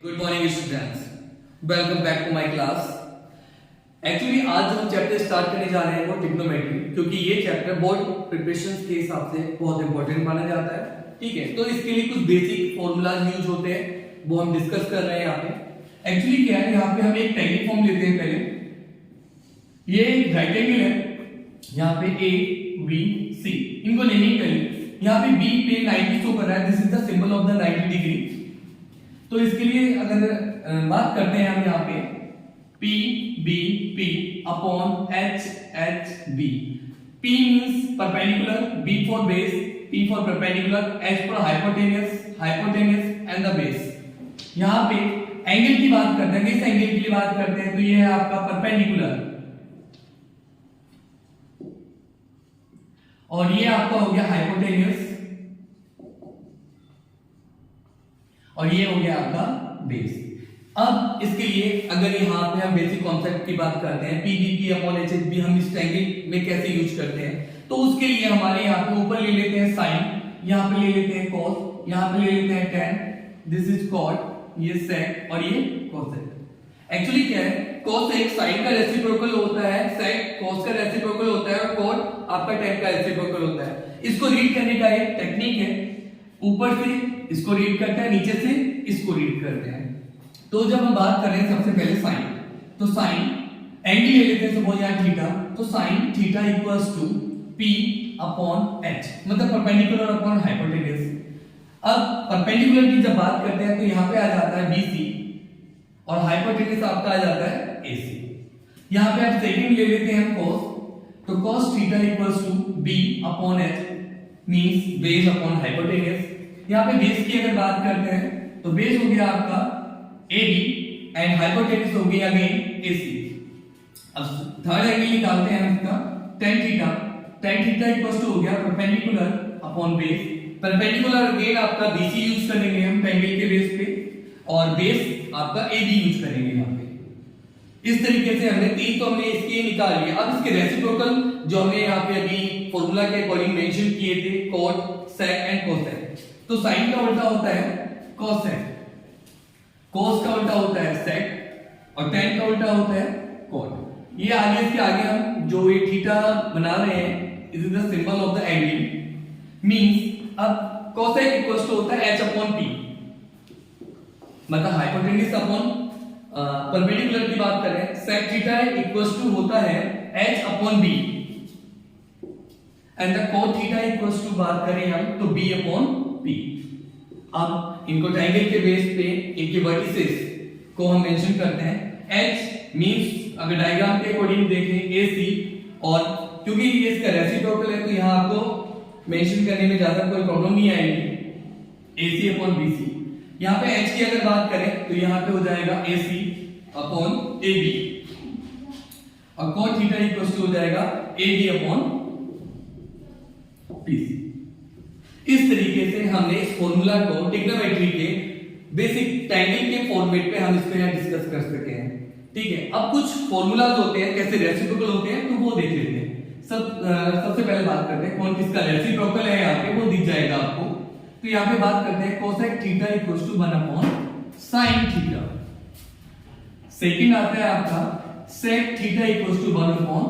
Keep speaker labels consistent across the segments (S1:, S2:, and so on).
S1: Good morning students, welcome back to my class. Actually आज जो हम चैप्टर स्टार्ट करने जा रहे हैं वो ट्रिग्नोमेट्री, क्योंकि ये चैप्टर बोर्ड प्रिपरेशन के हिसाब से बहुत इंपॉर्टेंट माना जाता है। ठीक है, तो इसके लिए कुछ बेसिक फॉर्मूलाज यूज होते हैं, वो हम डिस्कस कर रहे हैं यहाँ पे। एक्चुअली क्या है, यहाँ पे हम एक टैगिंग फॉर्म लेते हैं। पहले ये एक राइट एंगल है, यहाँ पे ए बी सी, इनको नेमिंग करें। यहाँ पे बी पे 90 शो कर रहा है, this is the symbol of the 90 degree. तो इसके लिए अगर बात करते हैं हम यहाँ पे P B P upon H H B। P means perpendicular, B for base, P for perpendicular, H for hypotenuse and the base. यहाँ पे एंगल की बात करते हैं, किस एंगल के लिए बात करते हैं, तो ये है आपका परपेंडिकुलर, और ये आपका हो गया हाइपोटेन्यूस, और ये हो गया आपका बेस। अब इसके लिए अगर यहाँ पे हम बेसिक कॉन्सेप्ट की बात करते हैं, PBP अपॉन HHB हम इस ट्रायंगल में कैसे यूज करते हैं, तो उसके लिए हमारे यहाँ पे ऊपर ले लेते हैं साइन, यहाँ पे ले लेते हैं कॉस, यहाँ पे ले लेते हैं टेन, दिस इज कॉट, ये सेक और ये कोसेक। एक्चुअली क्या है, कोसेक साइन का रेसिप्रोकल होता है, सेक कॉस का रेसिप्रोकल होता है, और कॉट आपका टेन का रेसिप्रोकल होता है। इसको रीड करने का एक टेक्निक है, ऊपर से इसको रीड करते हैं, नीचे से इसको रीड करते हैं। तो जब हम बात कर रहे हैं सबसे पहले साइन, तो साइन एंगल ले लेते हैं, सपोज यहाँ थीटा, तो sine theta equals to P upon H, मतलब परपेंडिकुलर अपॉन हाइपोटेन्यूस। अब परपेंडिकुलर की जब बात करते हैं तो यहाँ पे आ जाता है BC, और हाइपोटेन्यूस आपका आ जाता है AC। यहाँ पे आप सेकंड ले लेते हैं cos, तो cos theta equals to B upon H means base upon hypotenuse. यहाँ पे बेस की अगर बात करते हैं तो बेस हो गया आपका AB एंड हाइपोटेन्यूस हो गई अगेन AC। अब थर्ड एंगल निकालते हैं हम इसका, tan theta, tan theta equals to हो गया perpendicular upon base. Perpendicular again आपका BC यूज करेंगे हम ट्रायंगल के बेस पे, और बेस आपका AB यूज करेंगे यहाँ पे। इस तरीके से हमने तीन तो हमने इसके निकाल लिए। अब इसके रेसिप्रोकल जो हमने यहाँ पे अभी फॉर्मूला के अकॉर्डिंग मेंशन किए थे, कॉट, सेक एंड कोसेक। तो साइन का उल्टा होता है कोसेक, कोस का उल्टा होता है सेक, और टेन का उल्टा होता है कॉट। ये आगे इसके आगे हम जो ये थीटा बना रहे हैं, it is the symbol of the angle, means अब कोसेक इक्वल्स टू होता है H अपॉन P, मतलब हाइपोटेन्यूस अपॉन परपेंडिकुलर की बात करें, सेक थीटा इक्वल्स टू होता है H upon B, and the cot theta equals to बात करें हम तो B अपॉन P। अब इनको ट्रायंगल के बेस पे इनके वर्टिसेस को हम मेंशन करते हैं। H मींस अगर डायग्राम के अकॉर्डिंग देखें AC, और क्योंकि ये इसका रेसिप्रोकल है तो यहां आपको मेंशन करने में ज्यादा कोई प्रॉब्लम नहीं आएगी, AC अपॉन BC। यहां पे H की अगर बात करें तो यहां पे हो जाएगा AC अपॉन AB, और cot थीटा इक्वल्स टू हो जाएगा AB अपॉन BC। इस तरीके से हमने इस फॉर्मूला को ट्रिग्नोमेट्री के बेसिक ट्रायंगल के फॉर्मेट पे हम इसको यहाँ डिस्कस कर सके हैं। ठीक है, अब कुछ फॉर्मूलाज होते हैं कैसे रेसिप्रोकल होते हैं, तो वो देख लेते हैं। सबसे पहले बात करते हैं कौन किसका रेसिप्रोकल है, यहाँ पे वो दिख जाएगा आपको। तो यहाँ पे बात करते हैं cosec theta equals to 1 upon sine theta. Second आता है आपका sec theta equals to 1 upon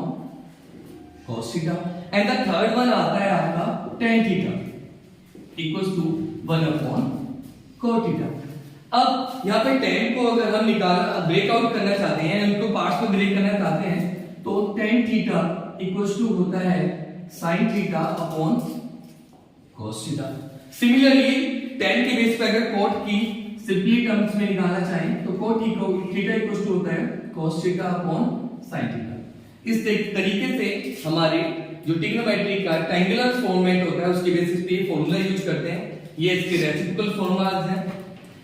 S1: cos theta, and the third one आता है आपका tan theta equals to 1 upon cot theta. अब यहाँ पे tan को अगर हम ब्रेकआउट करना चाहते हैं, उनको पार्ट्स में ब्रेक करना चाहते हैं, तो tan थीटा इक्वल्स टू होता है sin theta upon cos theta. Similarly tan के बेस पे अगर cot की सिंपली टर्म्स में निकालना चाहें तो cot थीटा इक्वल्स टू होता है cos theta upon sin theta. इस तरीके से हमारे जो ट्रिग्नोमेट्री का ट्रायंगुलर फॉर्मेट होता है उसके बेसिस पे फॉर्मूला यूज करते हैं। ये इसके रेसिप्रोकल फॉर्मूलाज हैं।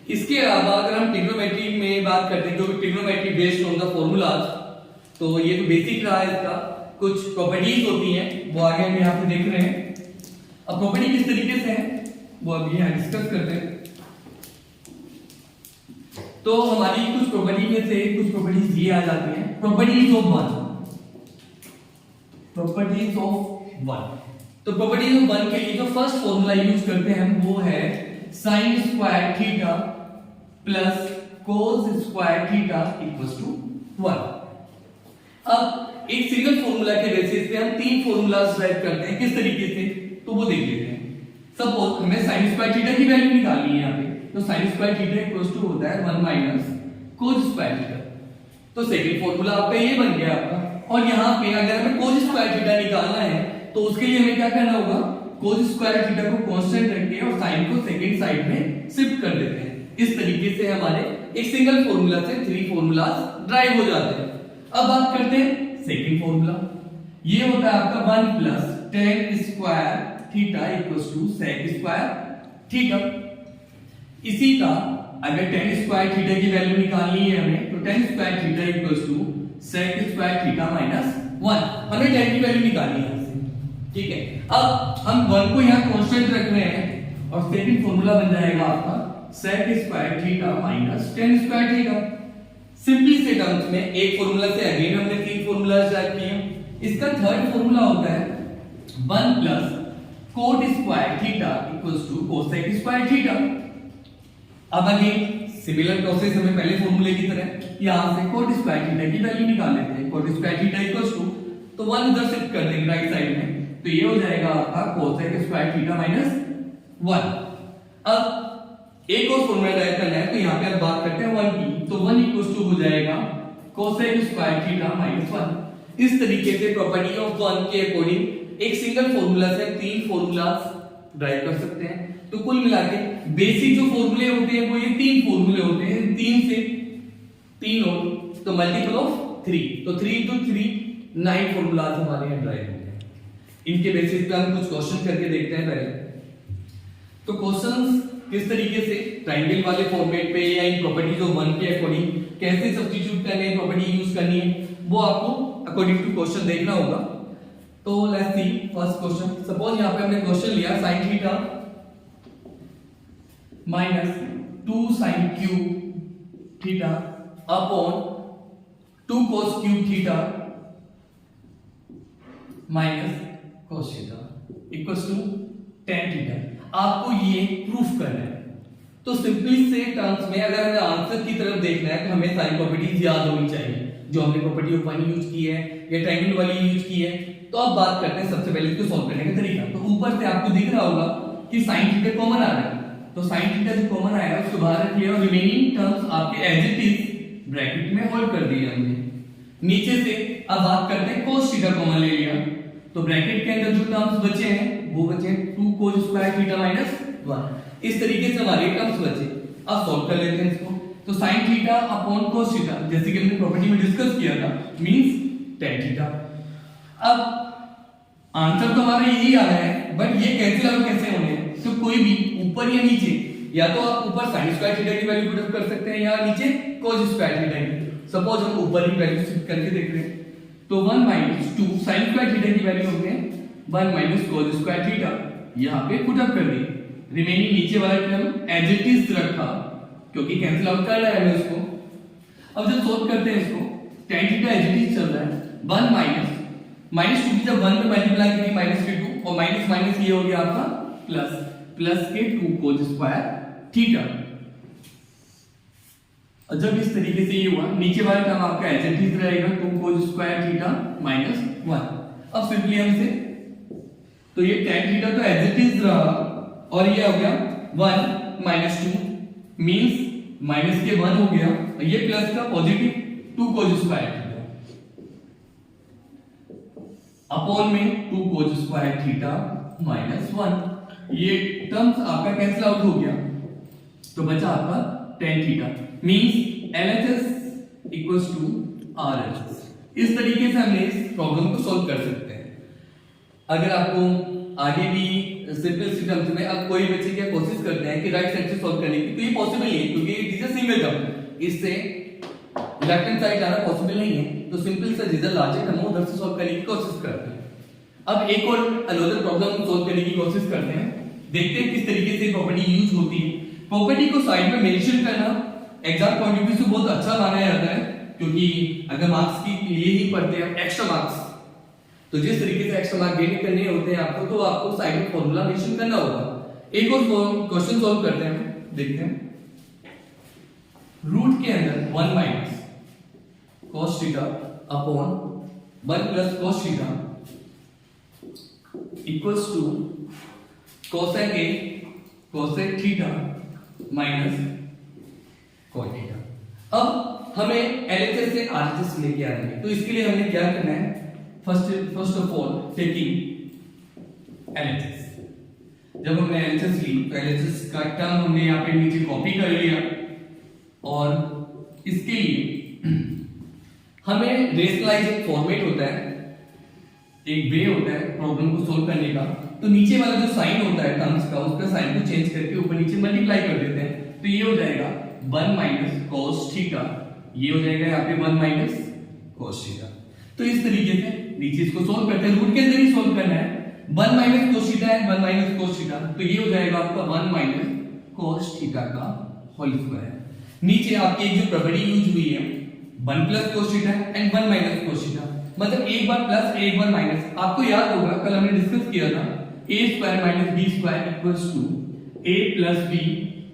S1: इसके अलावा अगर हम ट्रिग्नोमेट्री में बात करते हैं, जो trigonometry based on the formulas, तो ये तो बेसिक रहा है, इसका कुछ प्रॉपर्टीज होती हैं वो आगे हम यहाँ पे देख रहे हैं। अब प्रॉपर्टी किस तरीके से है वो अभी यहाँ डिस्कस करते हैं। तो हमारी कुछ प्रॉपर्टी में से कुछ प्रॉपर्टीज ये आ जाती हैं, properties of one. Properties of one, तो प्रॉपर्टीज ऑफ वन के लिए जो फर्स्ट फॉर्मूला यूज करते हैं हम वो है sin square theta plus cos square theta equals to 1। अब एक सिंगल फॉर्मूला के बेसिस पे हम तीन फॉर्मूलास ड्राइव करते हैं, किस तरीके से तो वो देख लेते हैं। सपोज हमें sin स्क्वायर थीटा की वैल्यू निकालनी है यहाँ पे, तो sin square theta equals to होता है 1 माइनस cos स्क्वायर थीटा। तो सेकंड फॉर्मूला आपका ये बन गया आपका। और यहाँ पे अगर हमें cos स्क्वायर थीटा निकालना है तो उसके लिए हमें क्या करना होगा, cos स्क्वायर थीटा को कांस्टेंट रख के और sin को सेकंड साइड में शिफ्ट कर देते हैं। इस तरीके से हमारे एक सिंगल फॉर्मूला से थ्री फॉर्मूलास ड्राइव हो जाते हैं। अब बात करते हैं सेकंड फॉर्मूला, ये होता है आपका 1 plus tan square theta equals to sec square theta. इसी का अगर tan स्क्वायर थीटा की वैल्यू निकालनी है हमें, तो tan square theta equals to sec square theta minus 1। हमें tan की वैल्यू निकालनी है, ठीक है। अब हम 1 को यहाँ कांस्टेंट रख रहे हैं और सेकंड फॉर्मूला बन जाएगा आपका sec square theta minus tan square theta. Simply से टर्म्स में एक फॉर्मूला से अगेन हमने तीन फॉर्मूलास ड्राइव किए। इसका थर्ड फॉर्मूला होता है 1 plus cot square theta equals to cosec square theta. अब अगेन सिमिलर प्रोसेस हमें पहले फॉर्मूले की तरह यहां से cot स्क्वायर थीटा की वैल्यू निकाल लेते हैं। cot square theta equals to तो 1 उधर शिफ्ट कर देंगे राइट साइड में, तो ये हो जाएगा आपका cosec स्क्वायर थीटा माइनस 1। अब एक और फॉर्मूला ड्राइव करना है, तो यहां पे अब बात करते हैं 1 की, तो 1 इक्वल्स टू हो जाएगा cosec स्क्वायर थीटा माइनस 1। इस तरीके से प्रॉपर्टी ऑफ 1 के अकॉर्डिंग एक सिंगल फॉर्मूला से तीन फॉर्मूलास ड्राइव कर सकते हैं। तो कुल मिला के बेसिक जो फॉर्मूले होते हैं वो ये तीन फॉर्मूले होते हैं, तीन से तीन हो तो मल्टीपल ऑफ 3, तो 3 into 3 9 फॉर्मूलास हमारे यहाँ ड्राइव होते हैं। इनके बेसिस पे हम कुछ क्वेश्चन करके देखते हैं पहले। तो क्वेश्चंस किस तरीके से ट्रायंगल वाले फॉर्मेट पे या इन प्रॉपर्टीज ऑफ 1 के अकॉर्डिंग कैसे सब्स्टिट्यूट करने है, प्रॉपर्टी यूज करनी है, वो आपको अकॉर्डिंग टू क्वेश्चन देखना होगा। तो let's see first question. Suppose यहां पे हमने क्वेश्चन लिया sin theta minus 2 sin cube theta upon 2 cos cube theta minus cos theta equals to tan theta. आपको ये प्रूफ करना है। तो सिंपली से टर्म्स में अगर हमें आंसर की तरफ देखना है तो हमें सारी प्रॉपर्टीज याद होनी चाहिए जो हमने प्रॉपर्टी ऑफ 1 यूज की है या ट्रायंगल वाली यूज की है। तो अब बात करते हैं सबसे पहले इसको सॉल्व करने का तरीका। तो ऊपर से आपको दिख रहा होगा कि sin थीटा कॉमन आ रहा है, तो sin थीटा जो कॉमन आया है उसको बाहर रखिए और रिमेनिंग टर्म्स आपके एज इट इज ब्रैकेट में होल्ड कर दिए हमने। नीचे से अब बात करते हैं cos थीटा कॉमन ले लिया, तो ब्रैकेट के अंदर जो टर्म्स बचे हैं वो बचे 2 cos स्क्वायर थीटा माइनस 1। इस तरीके से हमारे टर्म्स बचे। अब सॉल्व कर लेते हैं इसको। तो sin theta upon cos theta जैसे कि हमने प्रॉपर्टी में डिस्कस किया था मींस tan थीटा। अब आंसर तो हमारा यही आ रहा है, बट ये कैंसिल आउट कैसे होंगे, तो कोई भी ऊपर या नीचे, या तो आप ऊपर sin स्क्वायर थीटा की वैल्यू पुट कर सकते हैं या नीचे cos स्क्वायर थीटा की। सपोज हम ऊपर ही वैल्यू शिफ्ट करके देख रहे हैं, तो 1 माइनस 2 sin स्क्वायर थीटा की वैल्यू होंगे 1 माइनस cos स्क्वायर थीटा, यहां पे पुट अप कर दी। रिमेनिंग नीचे वाला टर्म एज इट इज रखा क्योंकि कैंसिल आउट कर रहा है हमें उसको। अब जब सॉल्व करते हैं इसको, tan theta as it is चल रहा है 1 माइनस 2 की जब 1 में मल्टीप्लाई करी माइनस के 2 और माइनस माइनस ये हो गया आपका प्लस, प्लस के 2 cos स्क्वायर थीटा। और जब इस तरीके से ये हुआ नीचे वाला टर्म आपका एज इट इज रहेगा 2 cos स्क्वायर थीटा माइनस 1। अब सिंपली हम इसे, तो ये tan थीटा तो एज इट इज रहा और ये हो गया 1 माइनस 2 मींस माइनस के 1 हो गया और ये प्लस का positive 2 cos square theta upon में 2 cos स्क्वायर थीटा माइनस 1। ये टर्म्स आपका कैंसिल आउट हो गया तो बचा आपका tan theta means LHS equals to RHS। इस तरीके से हमने इस प्रॉब्लम को सॉल्व कर सकते हैं। अगर आपको आगे भी सिंपल सी टर्म्स में अब कोई बच्चे क्या कोशिश करते हैं कि राइट साइड से सॉल्व करने की, तो ये पॉसिबल नहीं है क्योंकि it is a single term, इससे लेफ्ट हैंड साइड जाना पॉसिबल नहीं है। तो सिंपल सा रिजल्ट आ जाए, हम उधर से सॉल्व करने की कोशिश करते हैं। अब एक और अनदर प्रॉब्लम सॉल्व करने की कोशिश करते हैं, देखते हैं किस तरीके से प्रॉपर्टी यूज होती है। प्रॉपर्टी को साइड में मेंशन करना एग्जाम पॉइंट ऑफ व्यू से बहुत अच्छा माना जाता है क्योंकि अगर मार्क्स के लिए ही पढ़ते हैं एक्स्ट्रा मार्क्स, तो जिस तरीके से एक्स्ट्रा मार्क गेन करने होते हैं आपको, तो आपको साइड में फॉर्मूला मेंशन करना होगा। एक और क्वेश्चन सॉल्व करते हैं, देखते हैं। रूट के अंदर 1 minus cos theta upon 1 plus cos theta equals to cosec a cosec theta minus cos theta. अब हमें एलएचएस से आरएचएस लेके आना है, तो इसके लिए हमने क्या करना है, first of all taking LHS. जब हमने एलएचएस ली तो एलएचएस का टर्म हमने यहाँ पे नीचे कॉपी कर लिया, और इसके लिए हमें रेशनलाइज एक फॉर्मेट होता है, एक वे होता है प्रॉब्लम को सोल्व करने का। तो नीचे वाला जो साइन होता है टर्म्स का, उसका साइन को चेंज करके ऊपर नीचे मल्टीप्लाई कर देते हैं, तो ये हो जाएगा 1 माइनस cos थीटा, ये हो जाएगा यहाँ पे 1 माइनस cos थीटा। तो इस तरीके से नीचे इसको सोल्व करते हैं, रूट के अंदर ही सोल्व करना है। 1 माइनस cos थीटा है 1 माइनस cos थीटा, तो ये हो जाएगा आपका 1 माइनस cos थीटा का होल स्क्वायर। नीचे आपकी एक जो प्रॉपर्टी यूज हुई है 1 plus cos theta and 1 minus cos theta, मतलब एक बार प्लस एक बार माइनस। आपको याद होगा कल हमने डिस्कस किया था a square minus b square equals to a plus b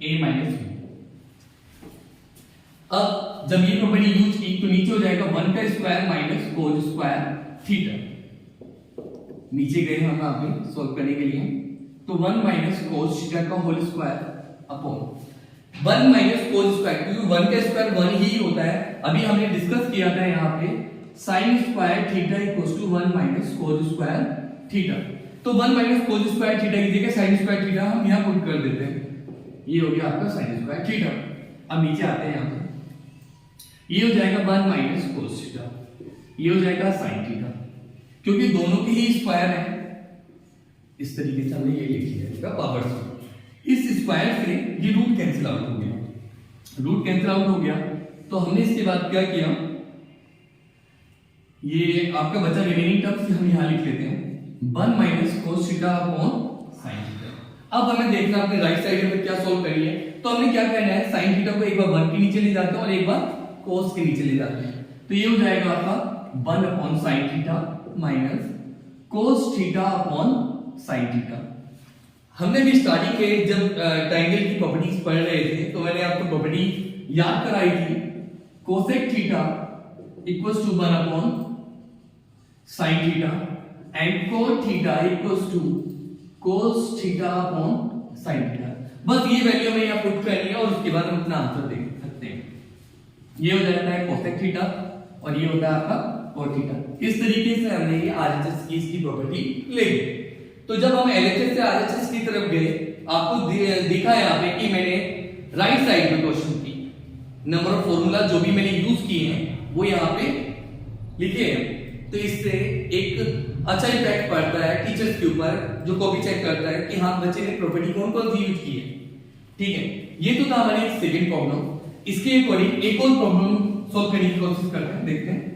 S1: a minus b। अब जब ये प्रॉपर्टी यूज की तो नीचे हो जाएगा 1 का square minus cos square theta. नीचे गए हम यहाँ पे सॉल्व करने के लिए, तो 1 माइनस cos थीटा का whole square upon 1 minus cos square, क्योंकि 1 का स्क्वायर 1 ही होता है। अभी हमने डिस्कस किया था यहाँ पे sin square theta equals to 1 minus cos square theta. तो 1 माइनस cos स्क्वायर थीटा की जगह sin स्क्वायर थीटा हम यहाँ पुट कर देते हैं, ये हो गया आपका sin स्क्वायर थीटा। अब नीचे आते हैं यहाँ पे, ये हो जाएगा 1 माइनस cos थीटा, ये हो जाएगा sin थीटा, क्योंकि दोनों के ही स्क्वायर है। इस तरीके से हमने ये लिख लिया इसका पावर से। इस स्क्वायर से ये रूट कैंसिल आउट हो गया, रूट कैंसिल आउट हो गया, तो हमने इसके बाद क्या किया, ये आपका बचा रिमेनिंग टर्म्स हम यहां लिख लेते हैं 1 minus cos theta upon sin theta. अब हमें देखना अपने राइट साइड में क्या सॉल्व करिए, तो हमने क्या करना है, sin थीटा को एक बार 1 के नीचे ले जाते हैं और एक बार cos के नीचे ले जाते हैं, तो ये हो जाएगा आपका 1 upon sin theta minus cos theta upon sin theta. हमने भी स्टार्टिंग में जब ट्रायंगल की प्रॉपर्टीज पढ़ रहे थे तो मैंने आपको प्रॉपर्टी याद कराई थी, cosec theta equals to 1 upon sin theta and cot theta equals to cos theta upon sin theta. बस ये वैल्यू हमें यहाँ पुट करनी है और उसके बाद हम अपना आंसर देख सकते हैं। ये हो जाता है cosec थीटा और ये होता है आपका cot थीटा। इस तरीके से हमने ये RHS की इसकी प्रॉपर्टी ले ली। तो जब हम LHS से RHS की तरफ गए, आपको दिखा यहाँ पे कि मैंने राइट साइड में क्वेश्चन की नंबर ऑफ फॉर्मूला जो भी मैंने यूज किए हैं वो यहाँ पे लिखे हैं। तो इससे एक अच्छा इफेक्ट पड़ता है टीचर्स के ऊपर, जो कॉपी चेक करता है कि हाँ बच्चे ने प्रॉपर्टी कौन कौन सी यूज की है। ठीक है, ये तो था हमारी सेकंड प्रॉब्लम। इसके अकॉर्डिंग एक और प्रॉब्लम सॉल्व करने की कोशिश करते हैं, देखते हैं।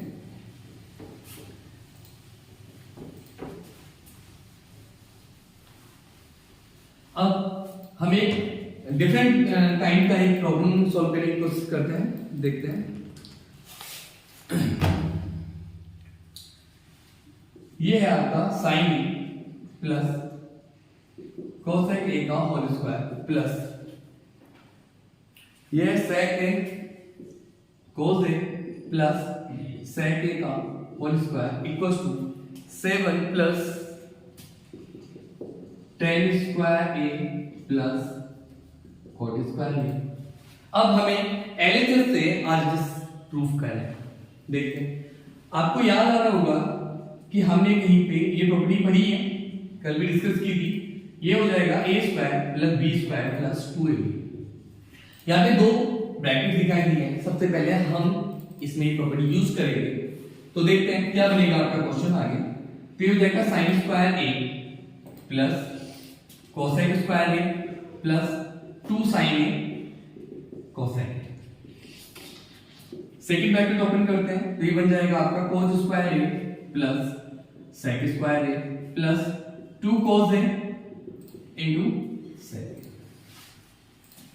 S1: अब हम एक डिफरेंट काइंड का एक प्रॉब्लम सॉल्व करने की कोशिश करते हैं, देखते हैं। ये है आपका sin a plus cosec a का होल स्क्वायर प्लस ये है sec a cos a plus sec a का whole square equals to 7 plus tan square a plus cot square a। अब हमें LHS से RHS प्रूफ करना है। देखते हैं, आपको याद आ रहा होगा कि हमने कहीं पे ये प्रॉपर्टी पढ़ी है, कल भी डिस्कस की थी। ये हो जाएगा a square plus b square plus 2ab। यहाँ पे दो ब्रैकेट दिखाई दिए हैं। सबसे पहले हम इसमें ये प्रॉपर्टी यूज करेंगे, तो देखते हैं क्या बनेगा आपका क्वेश्चन आगे। तो ये हो जाएगा sin square a plus cosec square a plus 2 sin a cosec। Second bracket open करते हैं, तो ये बन जाएगा आपका cos square a plus sec square a plus 2 cos a into sec।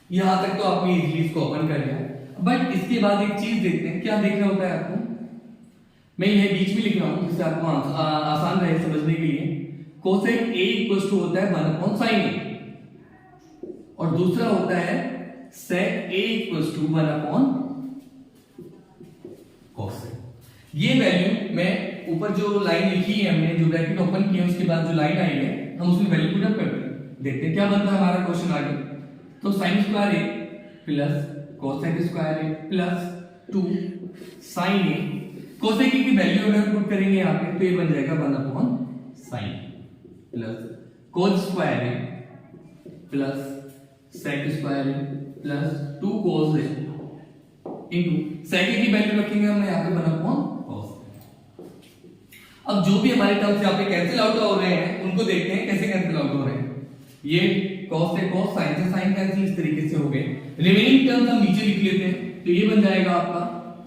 S1: यहां तक तो आपने इजीली इसको ओपन कर लिया, बट इसके बाद एक चीज देखते हैं, क्या देखना होता है आपको। मैं यह बीच में लिख रहा हूं जिससे आपको आसान रहे समझने के लिए। cosec a इक्वल्स टू होता है 1 अपॉन sin a और दूसरा होता है sec a equals to 1 upon cos a। ये वैल्यू मैं ऊपर जो लाइन लिखी है हमने, जो ब्रैकेट ओपन किया उसके बाद जो लाइन आई है, हम उसमें वैल्यू पुट अप करते हैं, देखते हैं क्या बनता है हमारा क्वेश्चन आगे। तो sin square a plus cosec square a plus 2 sin a, cosec की वैल्यू अगर पुट करेंगे यहाँ पे तो ये बन जाएगा 1 upon sin plus cos square a plus sec square a plus 2 cos a into sec की वैल्यू रखेंगे हम यहाँ पे 1 अपॉन cos। अब जो भी हमारे टर्म्स यहाँ पे कैंसिल आउट हो रहे हैं उनको देखते हैं कैसे कैंसिल आउट हो रहे हैं। ये cos से cos, sin से sin कैंसिल इस तरीके से हो गए। रिमेनिंग टर्म्स हम नीचे लिख लेते हैं, तो ये बन जाएगा आपका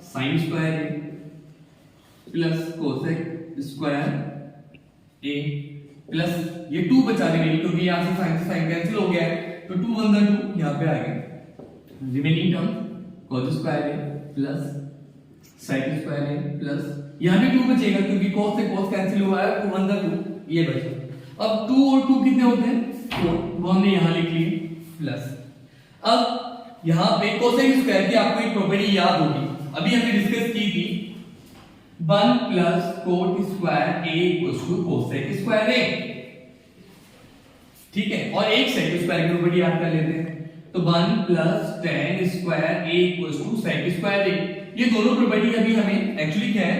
S1: sin square a plus cosec square a plus ये 2 बचा रिमेनिंग, क्योंकि यहाँ से sin कैंसिल हो गया है तो 2 1 2 यहाँ पे आ गया। Remaining term cos square a plus sin square a plus यहाँ भी 2 बचेगा क्योंकि cos से cos कैंसिल हुआ है, 2 1 2 ये बचा। अब 2 और 2 कितने होते हैं, 4, वो हमने यहाँ लिख लिए प्लस। अब यहाँ पे cosec स्क्वायर की आपको एक प्रॉपर्टी याद होगी, अभी हमने डिस्कस की थी, 1 plus cot square a equals to cosec square a, ठीक है। और एक sec स्क्वायर की प्रॉपर्टी याद कर लेते हैं, तो 1 plus tan square a equals to sec square a। ये दोनों प्रॉपर्टी अभी हमें एक्चुअली क्या है,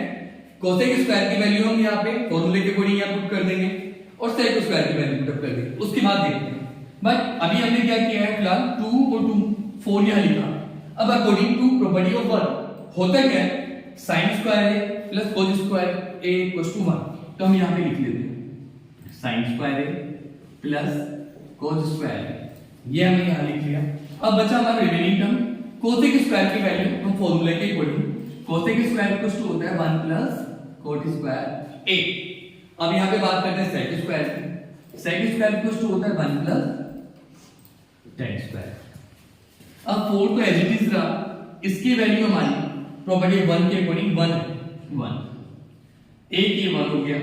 S1: cosec स्क्वायर की वैल्यू हम यहाँ पे फॉर्मूले के अकॉर्डिंग यहाँ पुट कर देंगे और sec स्क्वायर की वैल्यू पुट कर देंगे, उसके बाद देखते हैं। बट अभी हमने क्या किया है, फिलहाल 2 और 2 4 यहाँ लिखा। अब अकॉर्डिंग टू प्रॉपर्टी ऑफ 1 होता क्या है, sin square a plus cos square a equals to 1, तो हम यहाँ पे लिख लेते हैं sin square a plus cos square a, ये हमने यहाँ लिख लिया। अब बचा हमारा रिमेनिंग टर्म cosec स्क्वायर की वैल्यू हम फॉर्मूले के according, cosec square equals to होता है 1 प्लस cot स्क्वायर a। अब यहाँ पे बात करते हैं sec स्क्वायर की, sec स्क्वायर इक्वल्स टू होता है 1 प्लस tan स्क्वायर। अब 4 तो एज इट इज रहा, इसकी वैल्यू हमारी प्रॉपर्टी 1 के अकॉर्डिंग 1 है, 1 एक ये 1 हो गया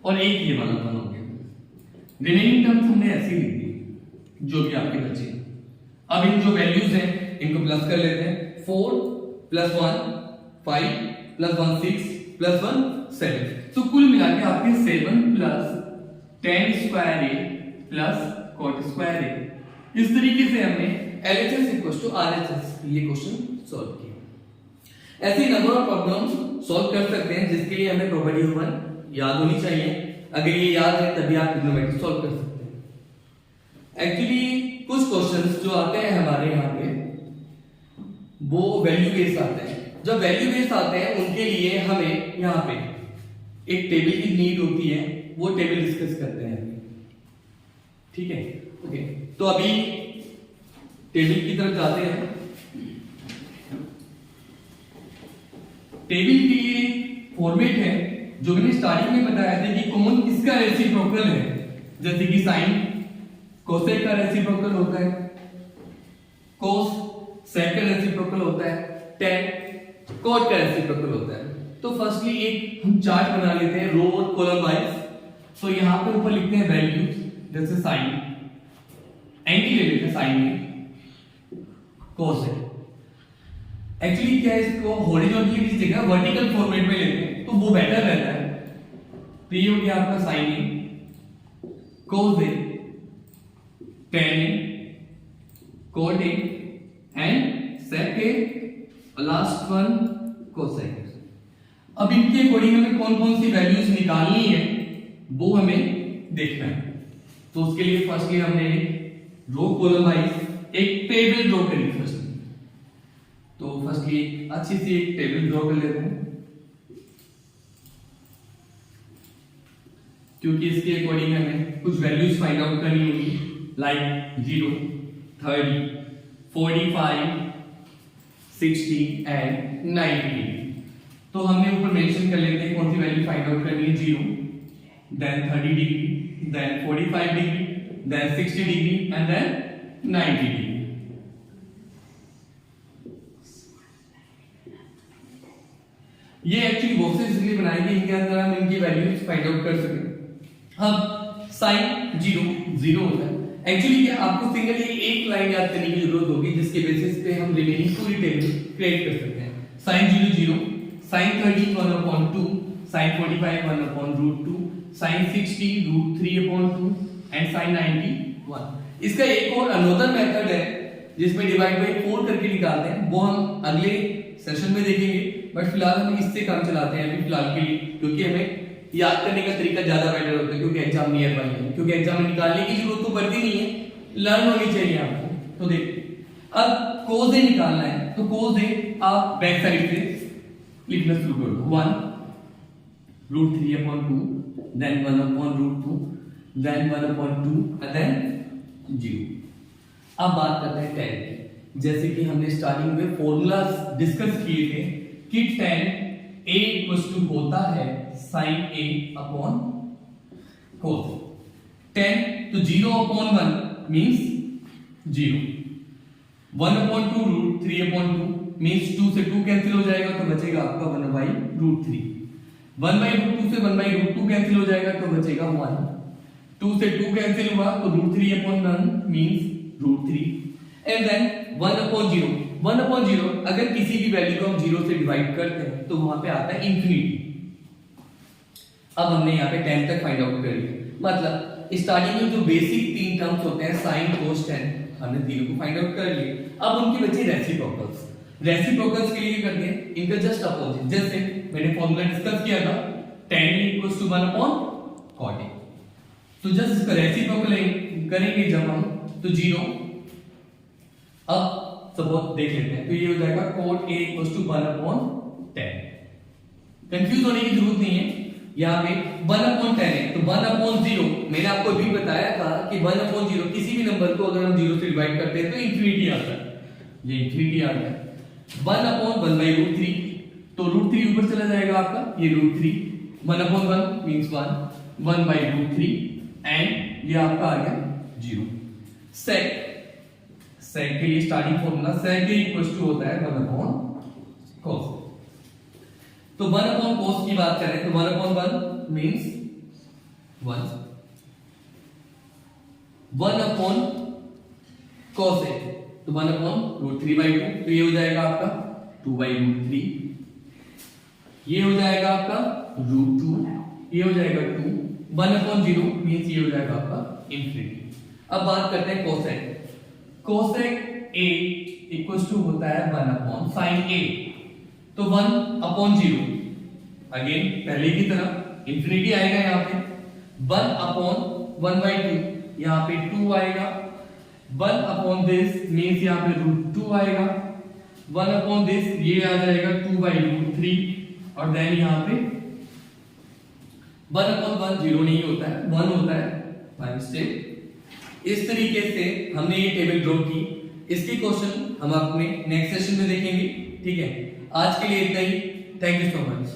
S1: और एक ये 1 हो गया। रिमेनिंग टर्म्स हमने ऐसे ही लिख दी जो भी आपके बचे। अब इन जो वैल्यूज हैं इनको प्लस कर लेते हैं, 4 प्लस 1 5 प्लस 1 6 प्लस 1 7, तो कुल मिला के आपके 7 plus tan square a plus cot square a। इस तरीके से हमने LHS इक्वल्स टू RHS ये क्वेश्चन सॉल्व किया। ऐसे नंबर ऑफ प्रॉब्लम्स सॉल्व कर सकते हैं जिसके लिए हमें प्रॉपर्टी ऑफ 1 याद होनी चाहिए। अगर ये याद है तभी आप ट्रिग्नोमेट्री सॉल्व कर सकते हैं। एक्चुअली कुछ क्वेश्चंस जो आते हैं हमारे यहाँ पे वो वैल्यू बेस्ड आते हैं। जब वैल्यू बेस्ड आते हैं उनके लिए हमें यहाँ पे एक टेबल की नीड होती है, वो टेबल डिस्कस करते हैं, ठीक है। ओके, तो अभी टेबल की तरफ जाते हैं। टेबल की फॉर्मेट है जो मैंने स्टार्टिंग में बताया था कि कौन किसका रेसिप्रोकल है, जैसे कि साइन कोसेक का रेसिप्रोकल होता है, कोस सेक का रेसिप्रोकल होता है, tan कॉट का रेसिप्रोकल होता है। तो फर्स्टली एक हम चार्ट बना लेते हैं रो और कॉलम वाइज। तो यहां पे ऊपर लिखते हैं वैल्यूज, जैसे साइन एंटी ले लेते हैं, साइन में कोसेक। एक्चुअली क्या है, इसको हॉरिजॉन्टली की जगह वर्टिकल फॉर्मेट में लेते हैं तो वो बेटर रहता है। तो ये हो गया आपका sine A, cos A, tan A, cot A and sec A, last one cosec. अब इनके अकॉर्डिंग हमें कौन कौन सी वैल्यूज निकालनी है वो हमें देखना है। तो उसके लिए फर्स्टली हमने रो कॉलम वाइज एक टेबल ड्रॉ करी फर्स्टली। तो फर्स्टली अच्छी सी एक टेबल ड्रॉ कर लेते हैं, क्योंकि इसके अकॉर्डिंग हमें कुछ वैल्यूज फाइंड आउट करनी होगी, लाइक 0 30 45 60 एंड 90। तो हमने ऊपर मेंशन कर लेते हैं कौन सी वैल्यू फाइंड आउट करनी है, 0 then 30 degree then 45 degree then 60 degree and then 90 degree. ये एक्चुअली बॉक्सेस इसलिए बनाए गए इनके अंदर हम इनकी वैल्यूज फाइंड आउट कर सकें। अब साइन 0 0 होता है, एक्चुअली क्या आपको सिंगल ये एक लाइन याद करने की जरूरत होगी जिसके बेसिस पे हम रिमेनिंग पूरी टेबल क्रिएट कर सकते हैं। sin 0 0, sin 13 1/2, sin 45 1/√2, sin 60 √3/2 and sin 90 1। इसका एक और अनदर मेथड है जिसमें डिवाइड बाय 4 करके निकालते हैं, वो हम अगले सेशन में देखेंगे, बट फिलहाल हम इससे काम चलाते हैं अभी फिलहाल के लिए, क्योंकि हमें याद करने का तरीका ज्यादा बेटर होता है, क्योंकि एग्जाम नियर बाय है, क्योंकि एग्जाम में निकालने की जरूरत तो पड़ती नहीं है, लर्न होनी चाहिए आपको। तो देखिए अब cos a निकालना है, तो cos a आप बैक साइड से लिखना शुरू कर दो। 1 √3/2, देन 1/√2, देन 1/2 and then 0। अब बात करते हैं tan की। जैसे कि हमने स्टार्टिंग में फॉर्मूलाज डिस्कस किए थे कि tan a = होता है sin a upon cos a। tan तो 0/1 मींस 0, 1/2 √3/2 मींस 2 से 2 कैंसिल हो जाएगा तो बचेगा आपका 1/√3, 1/√2 से 1/√2 कैंसिल हो जाएगा तो बचेगा 1, 2 से 2 कैंसिल हुआ तो √3/1 मींस √3 एंड देन 1/0। 1/0 अगर किसी भी वैल्यू को हम 0 से डिवाइड करते हैं तो वहां पे आता है इंफिनिटी। अब हमने यहाँ पे 10 तक फाइंड आउट कर लिया, मतलब स्टार्टिंग में जो बेसिक 3 टर्म्स होते हैं sin cos tan हमने तीनों को फाइंड आउट कर लिए। अब उनके बचे रेसिप्रोकल्स। रेसिप्रोकल्स के लिए क्या करते हैं, इनका जस्ट अपोजिट, जैसे मैंने फॉर्मूला डिस्कस किया था tan = 1/cot a, तो जस्ट इसका रेसिप्रोकल करेंगे जब हम तो 0। अब सपोज देख लेते हैं, तो ये हो जाएगा cot a = 1/tan। कंफ्यूज होने की जरूरत नहीं है, यहाँ पे 1/10 है तो 1/0 मैंने आपको अभी बताया था कि 1/0 किसी भी नंबर को अगर हम 0 से डिवाइड करते हैं तो इंफिनिटी आता है, ये इंफिनिटी आ गया। 1/1/√3 तो √3 ऊपर चला जाएगा आपका, ये √3, 1/1 मींस 1, 1/√3 एंड ये आपका आ गया 0। sec के लिए स्टार्टिंग फॉर्मूला sec = होता है 1/cos। तो 1/cos की बात करें तो 1/1 मींस 1, 1/cos a तो 1/√3/2 तो ये हो जाएगा आपका 2/√3, ये हो जाएगा आपका √2, ये हो जाएगा 2, 1/0 मींस ये हो जाएगा आपका इंफिनिटी। अब बात करते हैं cosec। cosec a = होता है 1/sin a, तो 1/0 अगेन पहले की तरह इंफिनिटी आएगा, यहाँ पे 1/1/2 यहाँ पे 2 आएगा, 1/this मींस यहाँ पे √2 आएगा, 1/this ये आ जाएगा 2/√3 और देन यहाँ पे 1/1 0 नहीं होता है, 1 होता है बाय मिस्टेक। इस तरीके से हमने ये टेबल ड्रॉ की। इसके क्वेश्चन हम अपने नेक्स्ट सेशन में देखेंगे, ठीक है। आज के लिए इतना ही, थैंक यू सो मच।